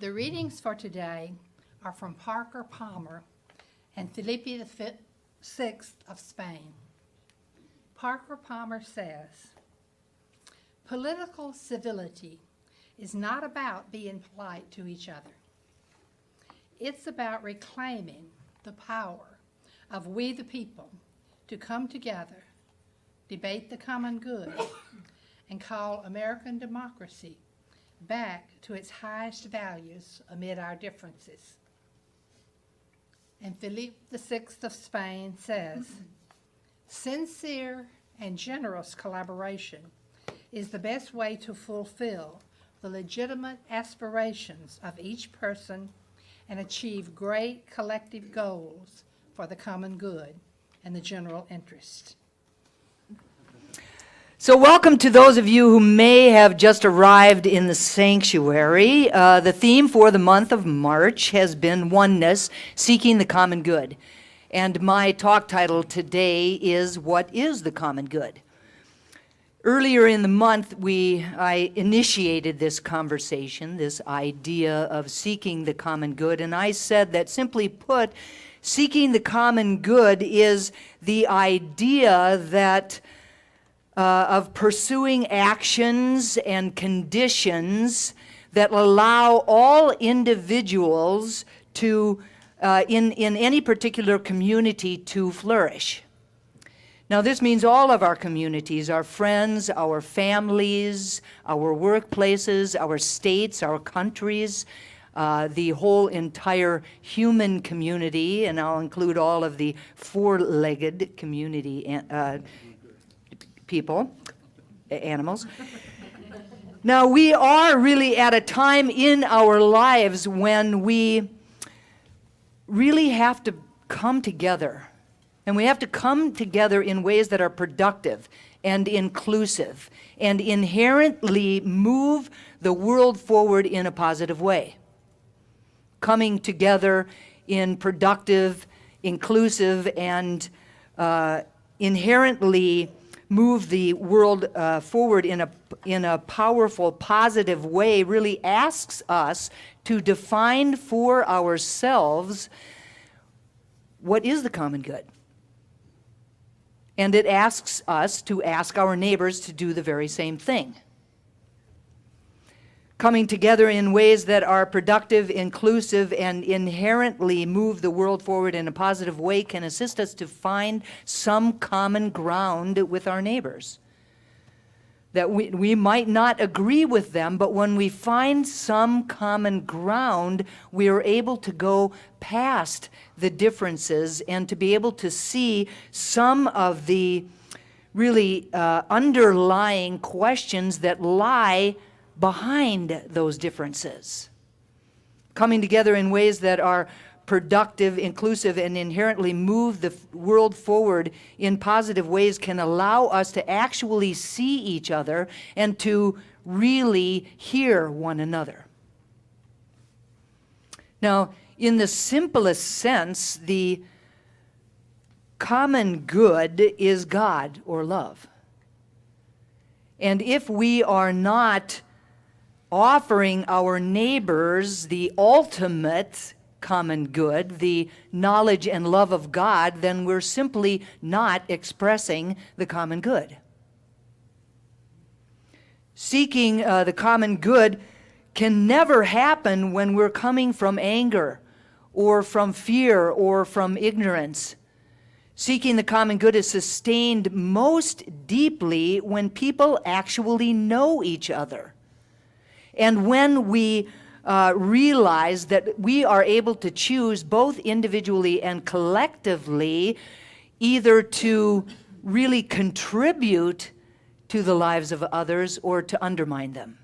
The readings for today are from Parker Palmer and Felipe VI of Spain. Parker Palmer says, "Political civility is not about being polite to each other. It's about reclaiming the power of we the people to come together, debate the common good, and call American democracy back to its highest values amid our differences." And Philip VI of Spain says, "Sincere and generous collaboration is the best way to fulfill the legitimate aspirations of each person and achieve great collective goals for the common good and the general interest." So welcome to those of you who may have just arrived in the sanctuary. The theme for the month of March has been Oneness, Seeking the Common Good. And my talk title today is, What is the Common Good? Earlier in the month, I initiated this conversation, this idea of seeking the common good, and I said that, simply put, seeking the common good is the idea that of pursuing actions and conditions that allow all individuals to, in any particular community, to flourish. Now, this means all of our communities, our friends, our families, our workplaces, our states, our countries, the whole entire human community, and I'll include all of the four-legged community people, animals. Now, we are really at a time in our lives when we really have to come together. And we have to come together in ways that are productive and inclusive and inherently move the world forward in a positive way. Coming together in productive, inclusive, and inherently move the world forward in a powerful, positive way really asks us to define for ourselves what is the common good. And it asks us to ask our neighbors to do the very same thing. Coming together in ways that are productive, inclusive, and inherently move the world forward in a positive way can assist us to find some common ground with our neighbors. That we might not agree with them, but when we find some common ground, we are able to go past the differences and to be able to see some of the really underlying questions that lie behind those differences. Coming together in ways that are productive, inclusive, and inherently move the world forward in positive ways can allow us to actually see each other and to really hear one another. Now, in the simplest sense, the common good is God or love. And if we are not offering our neighbors the ultimate common good, the knowledge and love of God, then we're simply not expressing the common good. Seeking the common good can never happen when we're coming from anger or from fear or from ignorance. Seeking the common good is sustained most deeply when people actually know each other. And when we realize that we are able to choose both individually and collectively either to really contribute to the lives of others or to undermine them.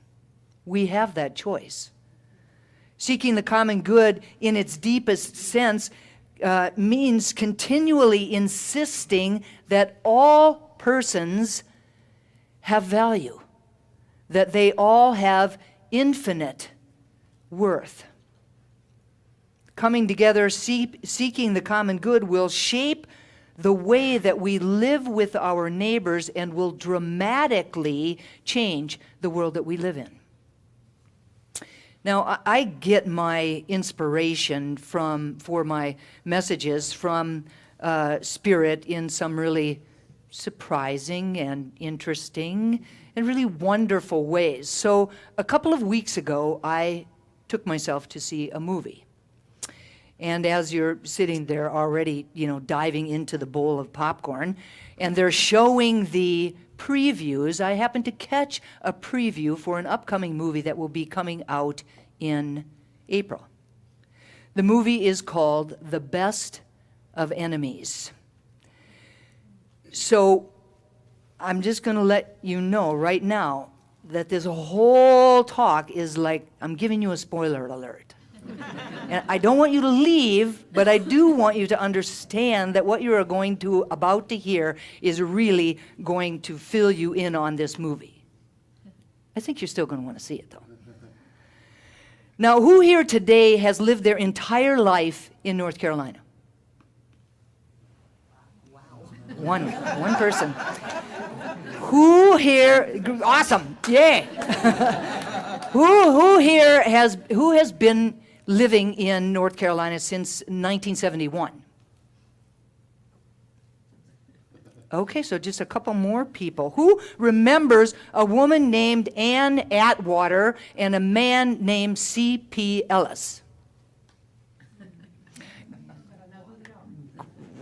We have that choice. Seeking the common good in its deepest sense means continually insisting that all persons have value, that they all have infinite worth. Coming together, seeking the common good will shape the way that we live with our neighbors and will dramatically change the world that we live in. Now, I get my inspiration for my messages from Spirit in some really surprising and interesting and really wonderful ways. So a couple of weeks ago, I took myself to see a movie. And as you're sitting there already, diving into the bowl of popcorn, and they're showing the previews, I happened to catch a preview for an upcoming movie that will be coming out in April. The movie is called The Best of Enemies. So I'm just going to let you know right now that this whole talk is like, I'm giving you a spoiler alert. And I don't want you to leave, but I do want you to understand that what you are about to hear is really going to fill you in on this movie. I think you're still going to want to see it, though. Now, who here today has lived their entire life in North Carolina? Wow. One person. Who here, awesome, yay. Who here has been living in North Carolina since 1971? Okay, so just a couple more people. Who remembers a woman named Ann Atwater and a man named C.P. Ellis?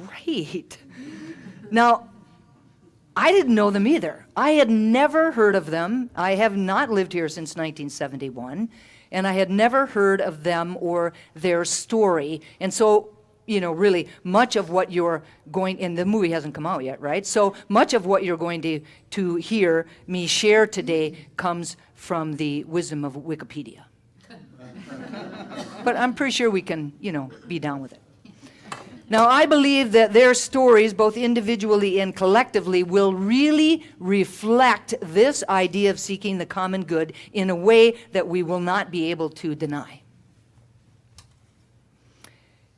Great. Now, I didn't know them either. I had never heard of them. I have not lived here since 1971, and I had never heard of them or their story. And so, really, much of what you're going, and the movie hasn't come out yet, right? So much of what you're going to hear me share today comes from the wisdom of Wikipedia. But I'm pretty sure we can, be down with it. Now, I believe that their stories, both individually and collectively, will really reflect this idea of seeking the common good in a way that we will not be able to deny.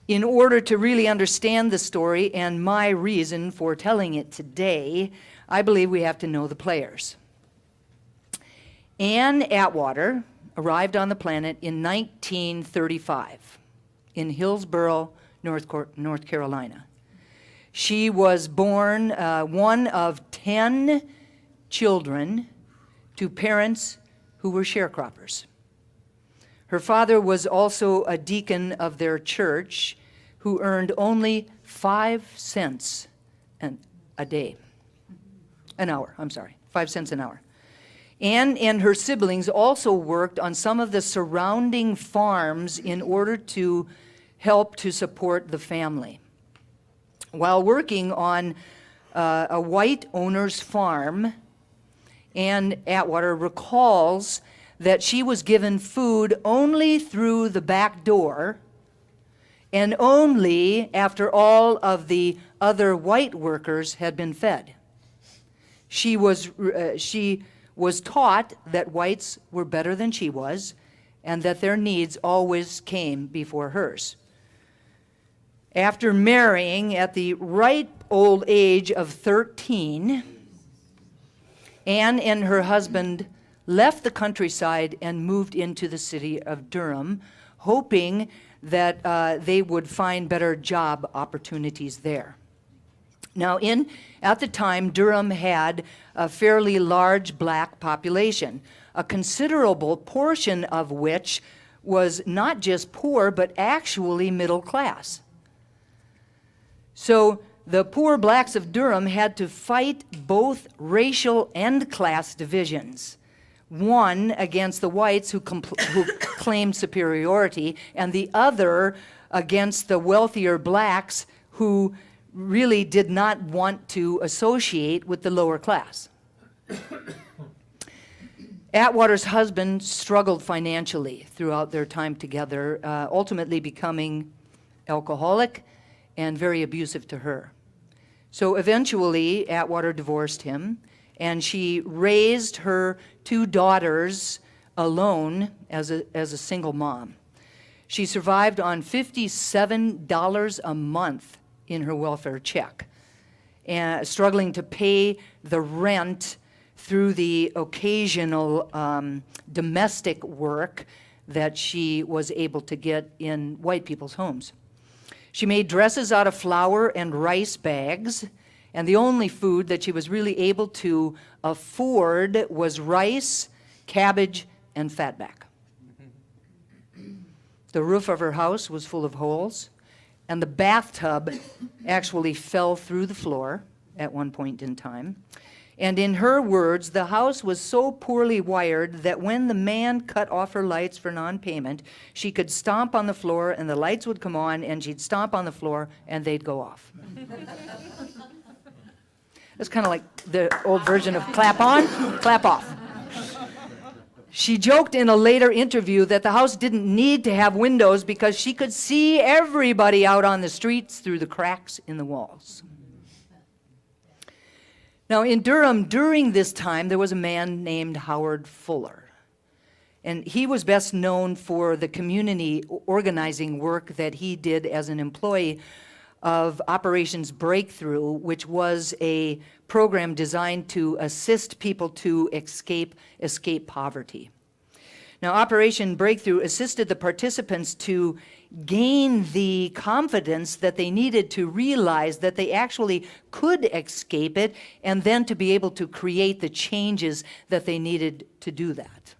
In order to really understand the story and my reason for telling it today, I believe we have to know the players. Ann Atwater arrived on the planet in 1935 in Hillsborough, North Carolina. She was born one of 10 children to parents who were sharecroppers. Her father was also a deacon of their church who earned only 5 cents an hour. 5 cents an hour. Ann and her siblings also worked on some of the surrounding farms in order to help to support the family. While working on a white owner's farm, Ann Atwater recalls that she was given food only through the back door and only after all of the other white workers had been fed. She was taught that whites were better than she was and that their needs always came before hers. After marrying at the ripe old age of 13, Ann and her husband left the countryside and moved into the city of Durham, hoping that they would find better job opportunities there. Now, at the time, Durham had a fairly large black population, a considerable portion of which was not just poor, but actually middle class. So the poor blacks of Durham had to fight both racial and class divisions, one against the whites who claimed superiority, and the other against the wealthier blacks who really did not want to associate with the lower class. Atwater's husband struggled financially throughout their time together, ultimately becoming alcoholic and very abusive to her. So eventually, Atwater divorced him, and she raised her 2 daughters alone as a single mom. She survived on $57 a month in her welfare check, and struggling to pay the rent through the occasional domestic work that she was able to get in white people's homes. She made dresses out of flour and rice bags, and the only food that she was really able to afford was rice, cabbage, and fatback. The roof of her house was full of holes, and the bathtub actually fell through the floor at one point in time. And in her words, the house was so poorly wired that when the man cut off her lights for non-payment, she could stomp on the floor and the lights would come on, and she'd stomp on the floor and they'd go off. It's kind of like the old version of clap on, clap off. She joked in a later interview that the house didn't need to have windows because she could see everybody out on the streets through the cracks in the walls. Now, in Durham, during this time, there was a man named Howard Fuller. And he was best known for the community organizing work that he did as an employee of Operations Breakthrough, which was a program designed to assist people to escape poverty. Now, Operation Breakthrough assisted the participants to gain the confidence that they needed to realize that they actually could escape it, and then to be able to create the changes that they needed to do that.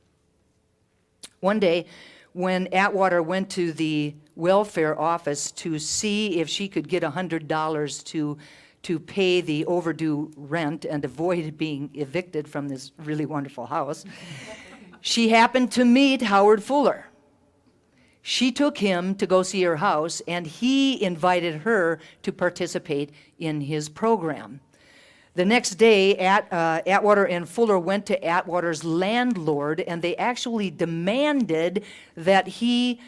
One day, when Atwater went to the welfare office to see if she could get $100 to pay the overdue rent and avoid being evicted from this really wonderful house, she happened to meet Howard Fuller. She took him to go see her house, and he invited her to participate in his program. The next day, Atwater and Fuller went to Atwater's landlord, and they actually demanded that he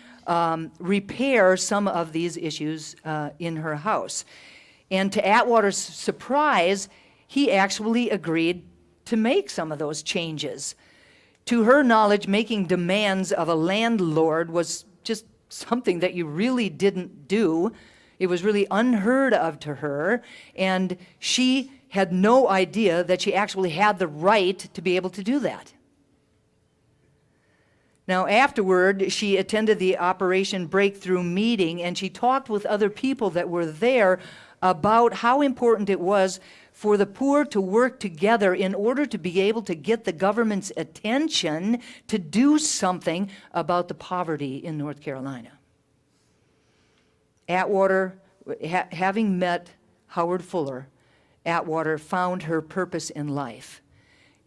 repair some of these issues in her house. And to Atwater's surprise, he actually agreed to make some of those changes. To her knowledge, making demands of a landlord was just something that you really didn't do. It was really unheard of to her, and she had no idea that she actually had the right to be able to do that. Now, afterward, she attended the Operation Breakthrough meeting, and she talked with other people that were there about how important it was for the poor to work together in order to be able to get the government's attention to do something about the poverty in North Carolina. Atwater, having met Howard Fuller, Atwater found her purpose in life.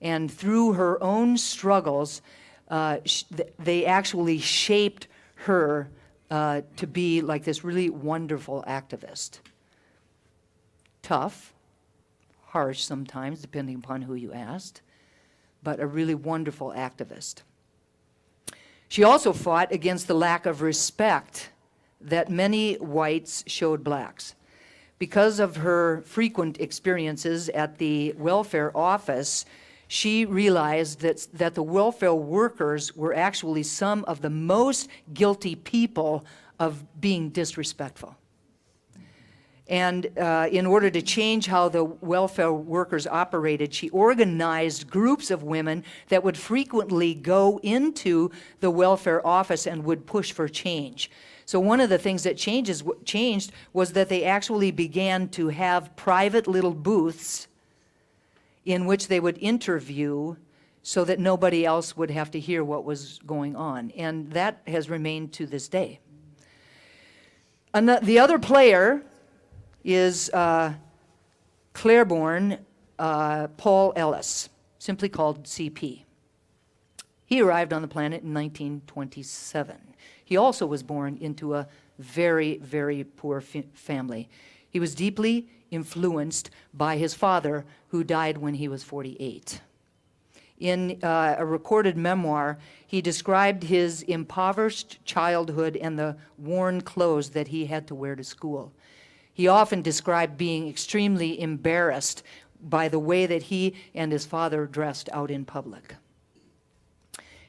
And through her own struggles, they actually shaped her to be like this really wonderful activist. Tough, harsh sometimes, depending upon who you asked, but a really wonderful activist. She also fought against the lack of respect that many whites showed blacks. Because of her frequent experiences at the welfare office, she realized that the welfare workers were actually some of the most guilty people of being disrespectful. And in order to change how the welfare workers operated, she organized groups of women that would frequently go into the welfare office and would push for change. So one of the things that changed was that they actually began to have private little booths in which they would interview so that nobody else would have to hear what was going on. And that has remained to this day. The other player is Claiborne Paul Ellis, simply called CP. He arrived on the planet in 1927. He also was born into a very, very poor family. He was deeply influenced by his father, who died when he was 48. In a recorded memoir, he described his impoverished childhood and the worn clothes that he had to wear to school. He often described being extremely embarrassed by the way that he and his father dressed out in public.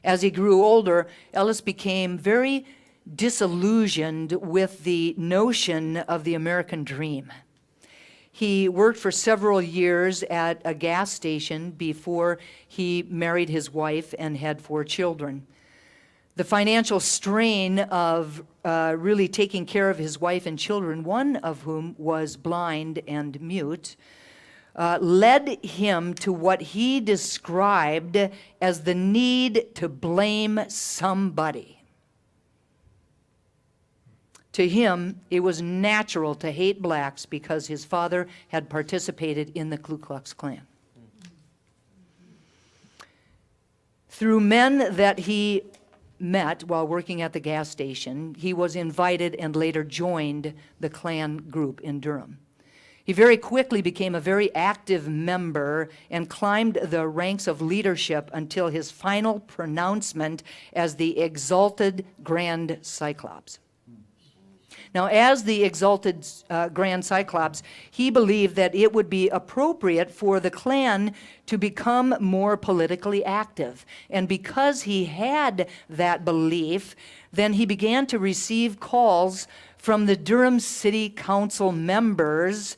As he grew older, Ellis became very disillusioned with the notion of the American dream. He worked for several years at a gas station before he married his wife and had 4 children. the financial strain of really taking care of his wife and children, one of whom was blind and mute, led him to what he described as the need to blame somebody. To him, it was natural to hate blacks because his father had participated in the Ku Klux Klan. Through men that he met while working at the gas station, he was invited and later joined the Klan group in Durham. He very quickly became a very active member and climbed the ranks of leadership until his final pronouncement as the Exalted Grand Cyclops. Now, as the Exalted Grand Cyclops, he believed that it would be appropriate for the Klan to become more politically active. And because he had that belief, then he began to receive calls from the Durham City Council members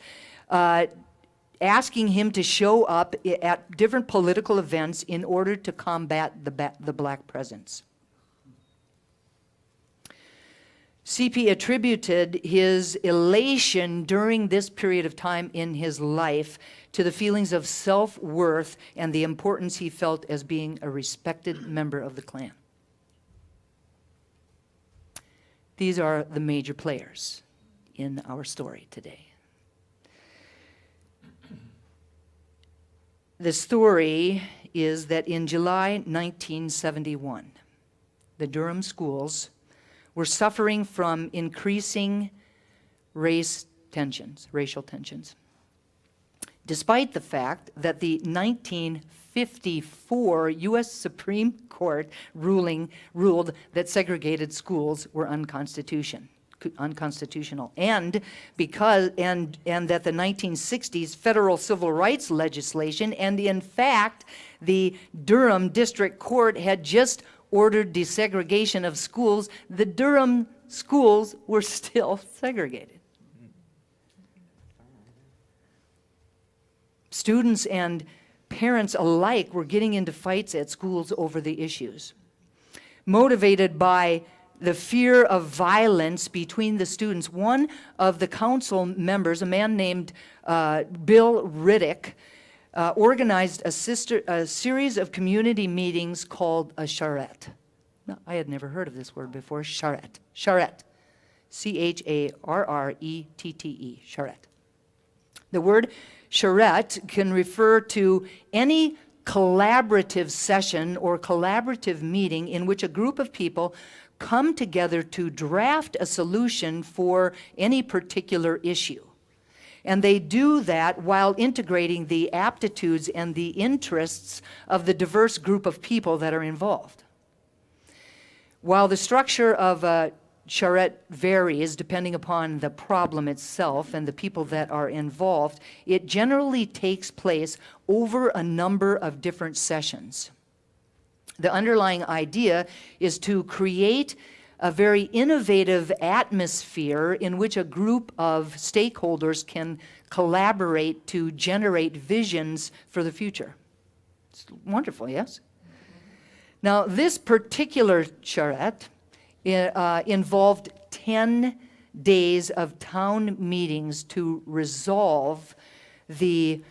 asking him to show up at different political events in order to combat the black presence. CP attributed his elation during this period of time in his life to the feelings of self-worth and the importance he felt as being a respected member of the Klan. These are the major players in our story today. The story is that in July 1971, the Durham schools were suffering from increasing racial tensions. Despite the fact that the 1954 U.S. Supreme Court ruled that segregated schools were unconstitutional, and that the 1960s federal civil rights legislation, and in fact, the Durham District Court had just ordered desegregation of schools, the Durham schools were still segregated. Students and parents alike were getting into fights at schools over the issues. Motivated by the fear of violence between the students, one of the council members, a man named Bill Riddick, organized a series of community meetings called a charrette. No, I had never heard of this word before, charrette. Charrette. C-H-A-R-R-E-T-T-E, charrette. The word charrette can refer to any collaborative session or collaborative meeting in which a group of people come together to draft a solution for any particular issue. And they do that while integrating the aptitudes and the interests of the diverse group of people that are involved. While the structure of a charrette varies depending upon the problem itself and the people that are involved, it generally takes place over a number of different sessions. The underlying idea is to create a very innovative atmosphere in which a group of stakeholders can collaborate to generate visions for the future. It's wonderful, yes? Now, this particular charrette involved 10 days of town meetings to resolve the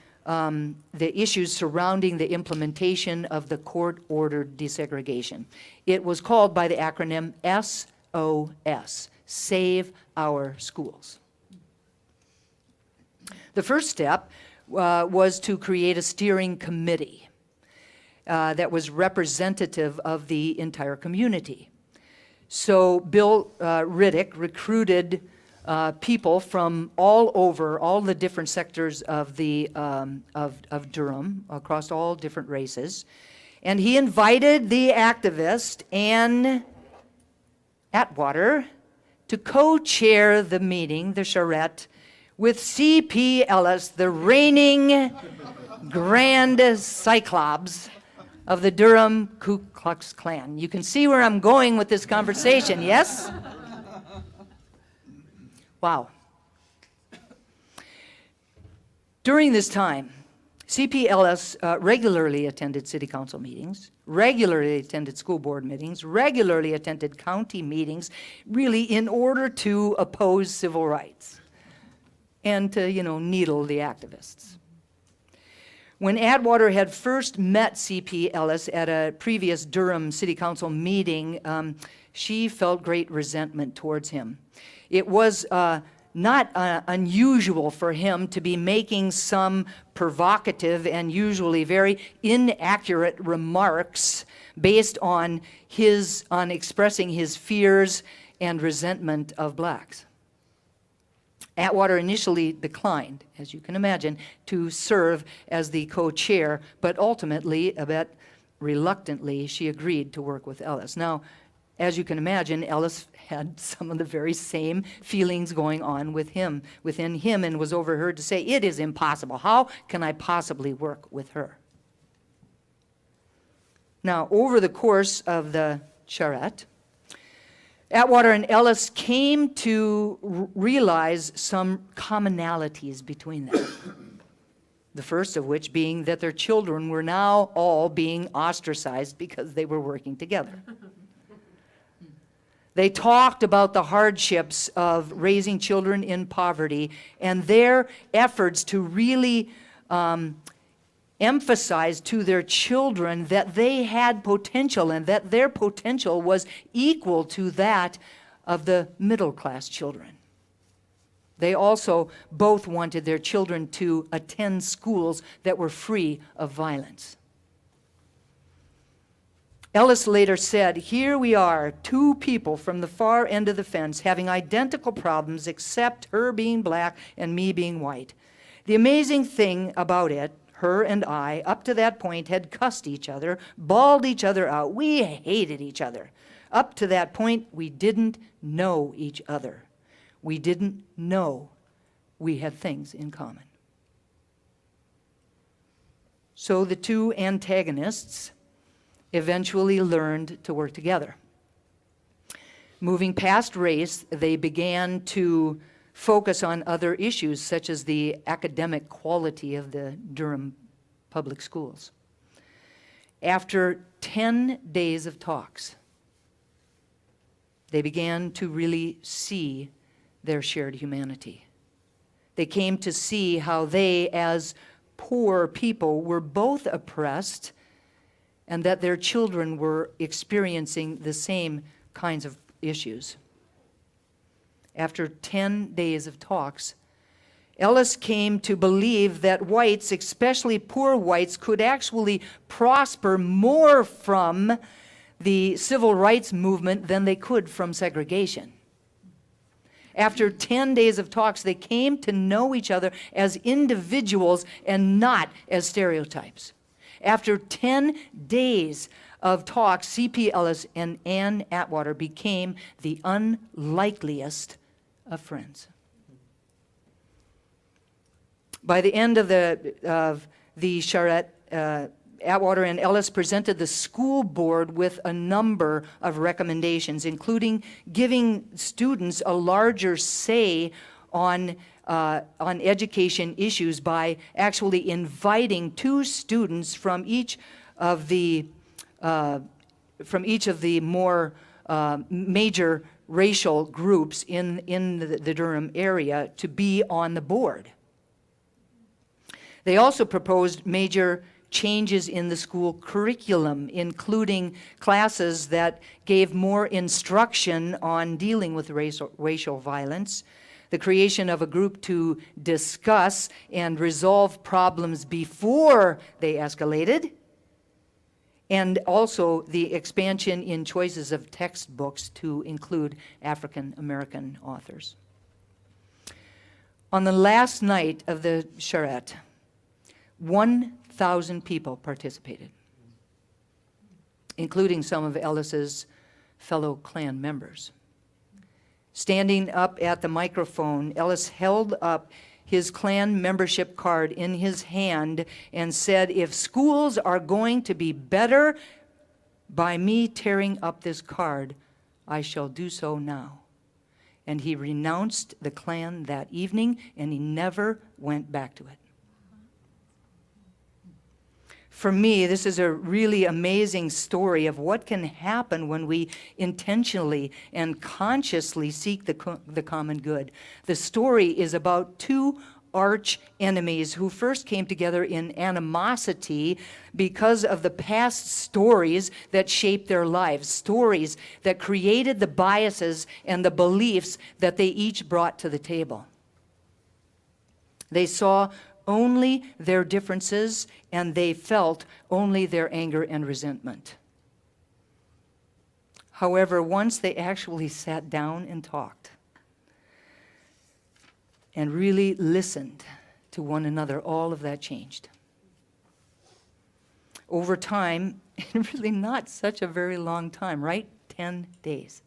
issues surrounding the implementation of the court-ordered desegregation. It was called by the acronym SOS, Save Our Schools. The first step was to create a steering committee that was representative of the entire community. So Bill Riddick recruited people from all over, all the different sectors of of Durham, across all different races, and he invited the activist Ann Atwater to co-chair the meeting, the charrette, with C.P. Ellis, the reigning Grand Cyclops of the Durham Ku Klux Klan. You can see where I'm going with this conversation, yes? Wow. During this time, C.P. Ellis regularly attended city council meetings, regularly attended school board meetings, regularly attended county meetings, really in order to oppose civil rights and to, needle the activists. When Atwater had first met C.P. Ellis at a previous Durham City Council meeting, she felt great resentment towards him. It was not unusual for him to be making some provocative and usually very inaccurate remarks based on expressing his fears and resentment of blacks. Atwater initially declined, as you can imagine, to serve as the co-chair, but ultimately, a bit reluctantly, she agreed to work with Ellis. Now, as you can imagine, Ellis had some of the very same feelings going on within him, and was overheard to say, "It is impossible. How can I possibly work with her?" Now, over the course of the charrette, Atwater and Ellis came to realize some commonalities between them. The first of which being that their children were now all being ostracized because they were working together. They talked about the hardships of raising children in poverty and their efforts to really emphasize to their children that they had potential and that their potential was equal to that of the middle-class children. They also both wanted their children to attend schools that were free of violence. Ellis later said, "Here we are, two people from the far end of the fence having identical problems except her being black and me being white. The amazing thing about it, her and I, up to that point, had cussed each other, bawled each other out. We hated each other. Up to that point, we didn't know each other. We didn't know we had things in common." So the two antagonists eventually learned to work together. Moving past race, they began to focus on other issues such as the academic quality of the Durham public schools. After 10 days of talks, they began to really see their shared humanity. They came to see how they, as poor people, were both oppressed and that their children were experiencing the same kinds of issues. After 10 days of talks, Ellis came to believe that whites, especially poor whites, could actually prosper more from the civil rights movement than they could from segregation. After 10 days of talks, they came to know each other as individuals and not as stereotypes. After 10 days of talks, C.P. Ellis and Ann Atwater became the unlikeliest of friends. By the end of the charrette, Atwater and Ellis presented the school board with a number of recommendations, including giving students a larger say on education issues by actually inviting two students from each of the more major racial groups in the Durham area to be on the board. They also proposed major changes in the school curriculum, including classes that gave more instruction on dealing with racial violence, the creation of a group to discuss and resolve problems before they escalated, and also the expansion in choices of textbooks to include African American authors. On the last night of the charrette, 1,000 people participated, including some of Ellis's fellow Klan members. Standing up at the microphone, Ellis held up his Klan membership card in his hand and said, "If schools are going to be better by me tearing up this card, I shall do so now." And he renounced the Klan that evening, and he never went back to it. For me, this is a really amazing story of what can happen when we intentionally and consciously seek the common good. The story is about two arch enemies who first came together in animosity because of the past stories that shaped their lives, stories that created the biases and the beliefs that they each brought to the table. They saw only their differences, and they felt only their anger and resentment. However, once they actually sat down and talked and really listened to one another, all of that changed. Over time, and really not such a very long time, right? 10 days.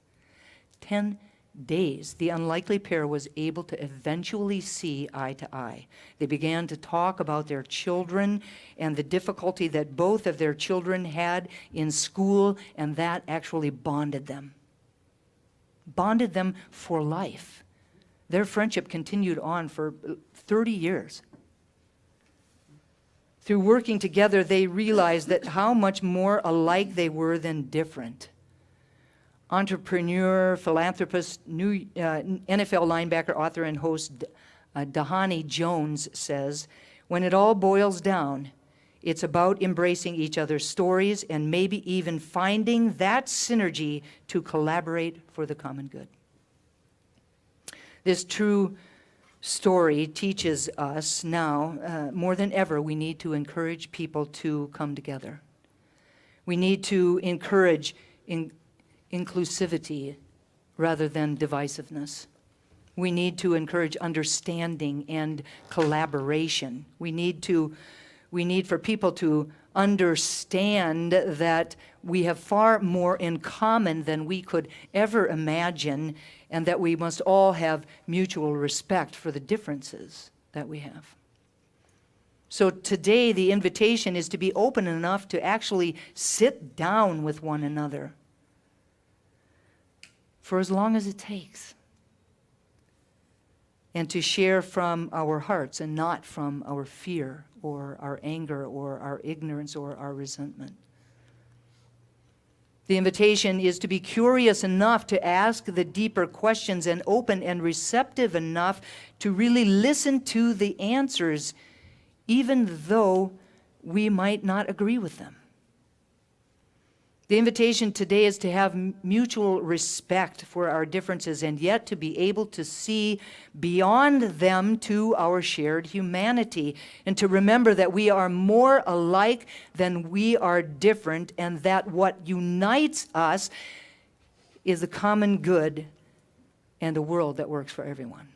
10 days, the unlikely pair was able to eventually see eye to eye. They began to talk about their children and the difficulty that both of their children had in school, and that actually bonded them. Bonded them for life. Their friendship continued on for 30 years. Through working together, they realized that how much more alike they were than different. Entrepreneur, philanthropist, new NFL linebacker, author, and host Dhani Jones says, when it all boils down, it's about embracing each other's stories and maybe even finding that synergy to collaborate for the common good. This true story teaches us now, more than ever, we need to encourage people to come together. We need to encourage inclusivity rather than divisiveness. We need to encourage understanding and collaboration. We need for people to understand that we have far more in common than we could ever imagine, and that we must all have mutual respect for the differences that we have. So today, the invitation is to be open enough to actually sit down with one another for as long as it takes, and to share from our hearts and not from our fear or our anger or our ignorance or our resentment. The invitation is to be curious enough to ask the deeper questions and open and receptive enough to really listen to the answers, even though we might not agree with them. The invitation today is to have mutual respect for our differences, and yet to be able to see beyond them to our shared humanity, and to remember that we are more alike than we are different, and that what unites us is the common good and a world that works for everyone.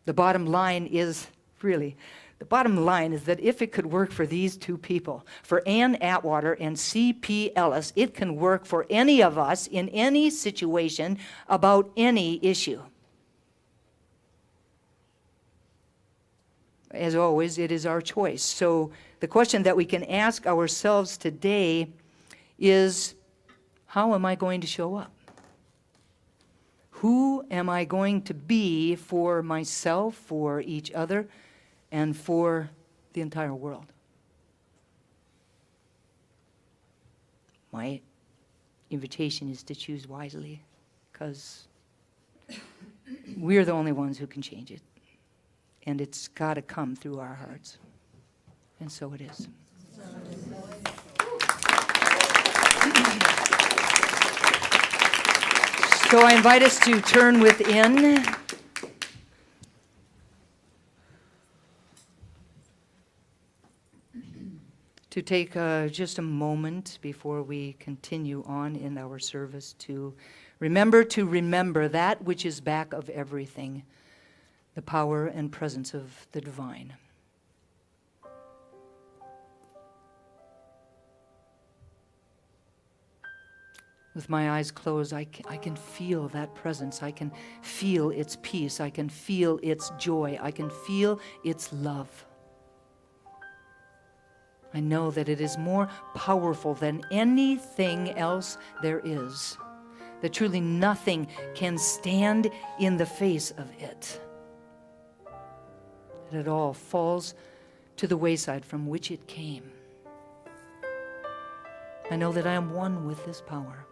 The bottom line is that if it could work for these two people, for Ann Atwater and C.P. Ellis, it can work for any of us in any situation about any issue. As always, it is our choice. So the question that we can ask ourselves today is, how am I going to show up? Who am I going to be for myself, for each other, and for the entire world? My invitation is to choose wisely, because we're the only ones who can change it. And it's got to come through our hearts. And so it is. So I invite us to turn within. To take just a moment before we continue on in our service to remember that which is back of everything, the power and presence of the divine. With my eyes closed, I can feel that presence. I can feel its peace. I can feel its joy. I can feel its love. I know that it is more powerful than anything else there is, that truly nothing can stand in the face of it, that it all falls to the wayside from which it came. I know that I am one with this power,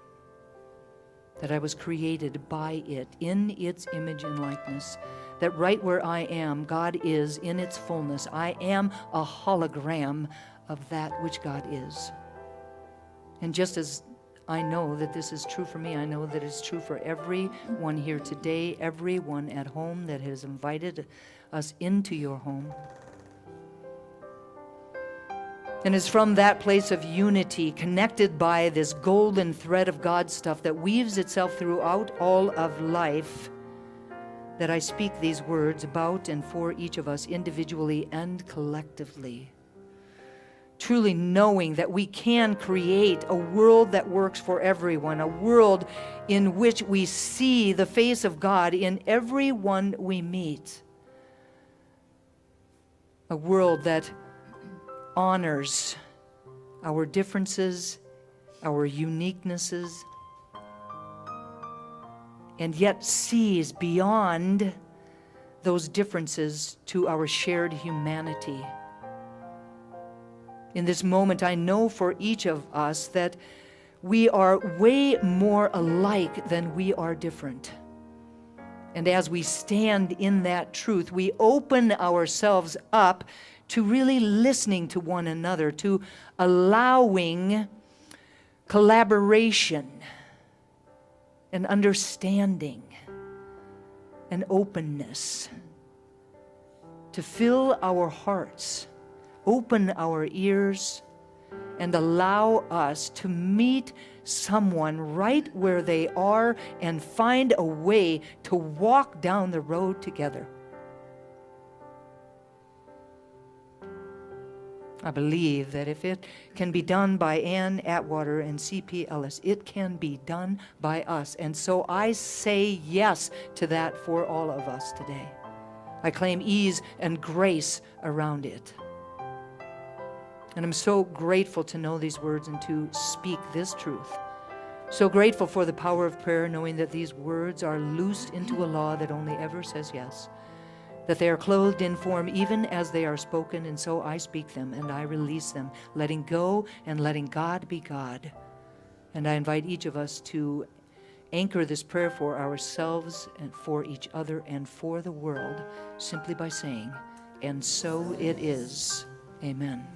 that I was created by it in its image and likeness, that right where I am, God is in its fullness. I am a hologram of that which God is. And just as I know that this is true for me, I know that it's true for everyone here today, everyone at home that has invited us into your home. And it's from that place of unity, connected by this golden thread of God stuff that weaves itself throughout all of life, that I speak these words about and for each of us individually and collectively. Truly knowing that we can create a world that works for everyone, a world in which we see the face of God in everyone we meet. A world that honors our differences, our uniquenesses, and yet sees beyond those differences to our shared humanity. In this moment, I know for each of us that we are way more alike than we are different. And as we stand in that truth, we open ourselves up to really listening to one another, to allowing collaboration and understanding and openness to fill our hearts, open our ears, and allow us to meet someone right where they are and find a way to walk down the road together. I believe that if it can be done by Ann Atwater and C.P. Ellis, it can be done by us. And so I say yes to that for all of us today. I claim ease and grace around it. And I'm so grateful to know these words and to speak this truth. So grateful for the power of prayer, knowing that these words are loosed into a law that only ever says yes, that they are clothed in form even as they are spoken, and so I speak them and I release them, letting go and letting God be God. And I invite each of us to anchor this prayer for ourselves and for each other and for the world simply by saying, and so it is. Amen.